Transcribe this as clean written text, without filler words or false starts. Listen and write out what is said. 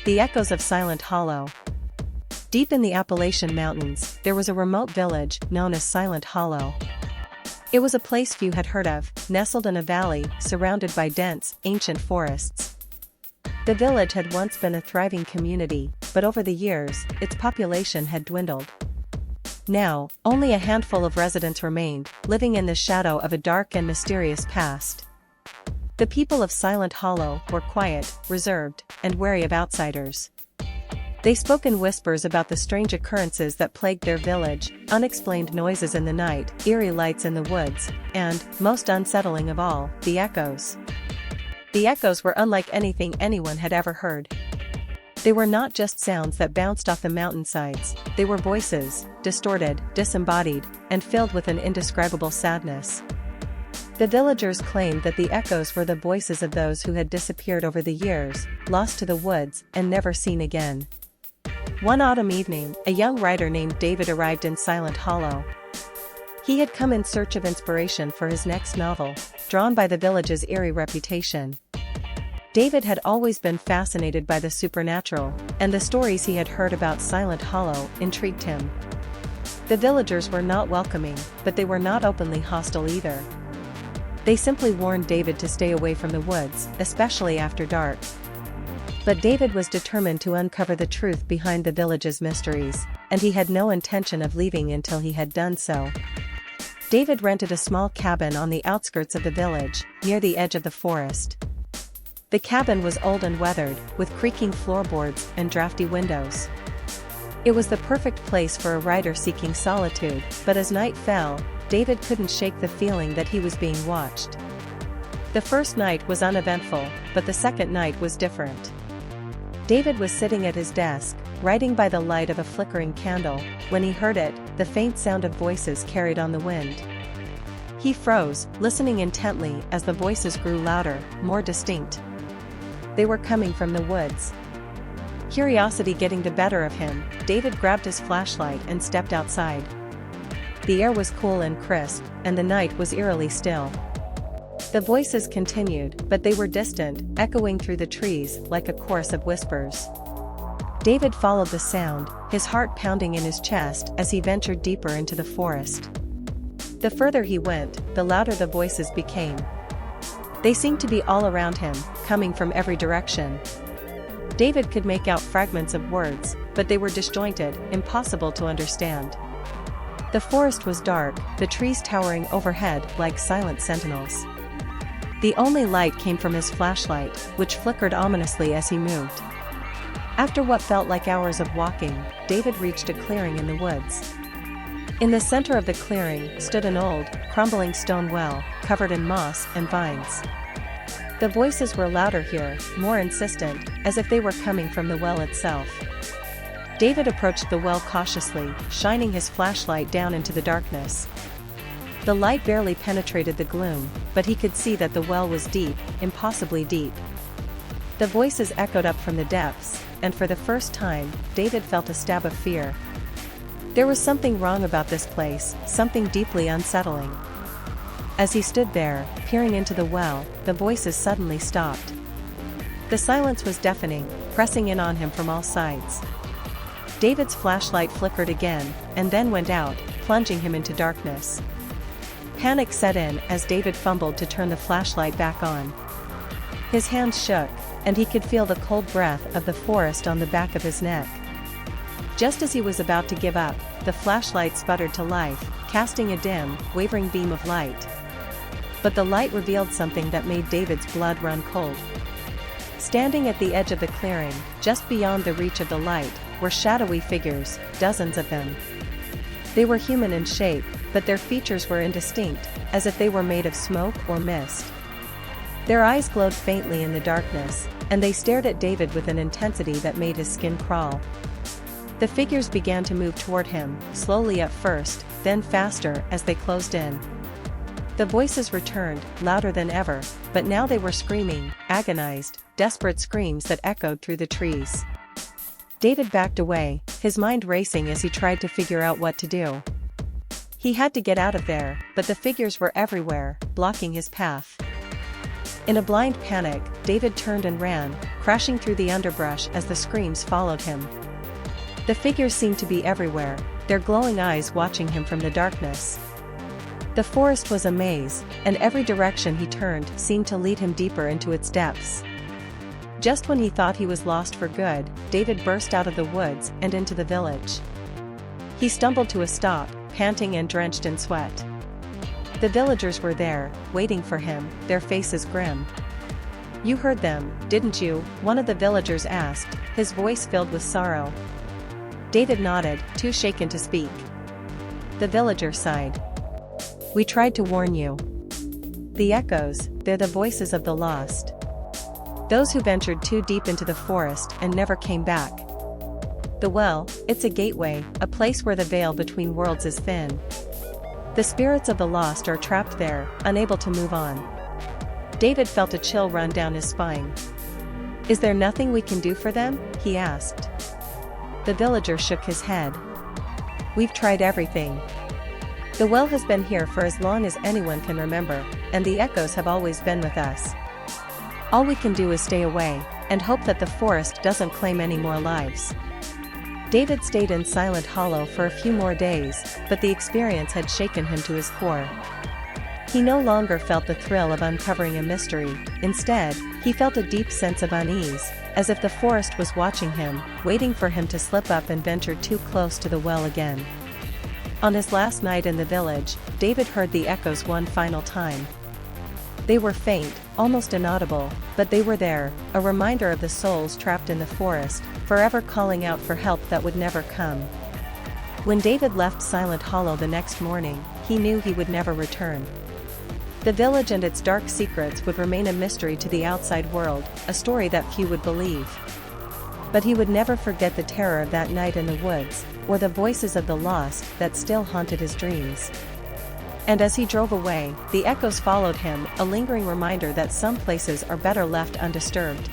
The echoes of Silent Hollow. Deep in the Appalachian Mountains, there was a remote village known as Silent Hollow. It was a place few had heard of, nestled in a valley, surrounded by dense, ancient forests. The village had once been a thriving community, but over the years, its population had dwindled. Now, only a handful of residents remained, living in the shadow of a dark and mysterious past. The people of Silent Hollow were quiet, reserved, and wary of outsiders. They spoke in whispers about the strange occurrences that plagued their village, unexplained noises in the night, eerie lights in the woods, and, most unsettling of all, the echoes. The echoes were unlike anything anyone had ever heard. They were not just sounds that bounced off the mountainsides, they were voices, distorted, disembodied, and filled with an indescribable sadness. The villagers claimed that the echoes were the voices of those who had disappeared over the years, lost to the woods, and never seen again. One autumn evening, a young writer named David arrived in Silent Hollow. He had come in search of inspiration for his next novel, drawn by the village's eerie reputation. David had always been fascinated by the supernatural, and the stories he had heard about Silent Hollow intrigued him. The villagers were not welcoming, but they were not openly hostile either. They simply warned David to stay away from the woods, especially after dark. But David was determined to uncover the truth behind the village's mysteries, and he had no intention of leaving until he had done so. David rented a small cabin on the outskirts of the village, near the edge of the forest. The cabin was old and weathered, with creaking floorboards and drafty windows. It was the perfect place for a writer seeking solitude, but as night fell, David couldn't shake the feeling that he was being watched. The first night was uneventful, but the second night was different. David was sitting at his desk, writing by the light of a flickering candle, when he heard it, the faint sound of voices carried on the wind. He froze, listening intently as the voices grew louder, more distinct. They were coming from the woods. Curiosity getting the better of him, David grabbed his flashlight and stepped outside. The air was cool and crisp, and the night was eerily still. The voices continued, but they were distant, echoing through the trees like a chorus of whispers. David followed the sound, his heart pounding in his chest as he ventured deeper into the forest. The further he went, the louder the voices became. They seemed to be all around him, coming from every direction. David could make out fragments of words, but they were disjointed, impossible to understand. The forest was dark, the trees towering overhead like silent sentinels. The only light came from his flashlight, which flickered ominously as he moved. After what felt like hours of walking, David reached a clearing in the woods. In the center of the clearing stood an old, crumbling stone well, covered in moss and vines. The voices were louder here, more insistent, as if they were coming from the well itself. David approached the well cautiously, shining his flashlight down into the darkness. The light barely penetrated the gloom, but he could see that the well was deep, impossibly deep. The voices echoed up from the depths, and for the first time, David felt a stab of fear. There was something wrong about this place, something deeply unsettling. As he stood there, peering into the well, the voices suddenly stopped. The silence was deafening, pressing in on him from all sides. David's flashlight flickered again, and then went out, plunging him into darkness. Panic set in as David fumbled to turn the flashlight back on. His hands shook, and he could feel the cold breath of the forest on the back of his neck. Just as he was about to give up, the flashlight sputtered to life, casting a dim, wavering beam of light. But the light revealed something that made David's blood run cold. Standing at the edge of the clearing, just beyond the reach of the light, were shadowy figures, dozens of them. They were human in shape, but their features were indistinct, as if they were made of smoke or mist. Their eyes glowed faintly in the darkness, and they stared at David with an intensity that made his skin crawl. The figures began to move toward him, slowly at first, then faster as they closed in. The voices returned, louder than ever, but now they were screaming, agonized, desperate screams that echoed through the trees. David backed away, his mind racing as he tried to figure out what to do. He had to get out of there, but the figures were everywhere, blocking his path. In a blind panic, David turned and ran, crashing through the underbrush as the screams followed him. The figures seemed to be everywhere, their glowing eyes watching him from the darkness. The forest was a maze, and every direction he turned seemed to lead him deeper into its depths. Just when he thought he was lost for good, David burst out of the woods and into the village. He stumbled to a stop, panting and drenched in sweat. The villagers were there, waiting for him, their faces grim. "You heard them, didn't you?" one of the villagers asked, his voice filled with sorrow. David nodded, too shaken to speak. The villager sighed. "We tried to warn you. The echoes, they're the voices of the lost. Those who ventured too deep into the forest and never came back. The well, it's a gateway, a place where the veil between worlds is thin. The spirits of the lost are trapped there, unable to move on." David felt a chill run down his spine. "Is there nothing we can do for them?" he asked. The villager shook his head. "We've tried everything. The well has been here for as long as anyone can remember, and the echoes have always been with us. All we can do is stay away, and hope that the forest doesn't claim any more lives." David stayed in Silent Hollow for a few more days, but the experience had shaken him to his core. He no longer felt the thrill of uncovering a mystery. Instead, he felt a deep sense of unease, as if the forest was watching him, waiting for him to slip up and venture too close to the well again. On his last night in the village, David heard the echoes one final time. They were faint, almost inaudible, but they were there, a reminder of the souls trapped in the forest, forever calling out for help that would never come. When David left Silent Hollow the next morning, he knew he would never return. The village and its dark secrets would remain a mystery to the outside world, a story that few would believe. But he would never forget the terror of that night in the woods, or the voices of the lost that still haunted his dreams. And as he drove away, the echoes followed him, a lingering reminder that some places are better left undisturbed.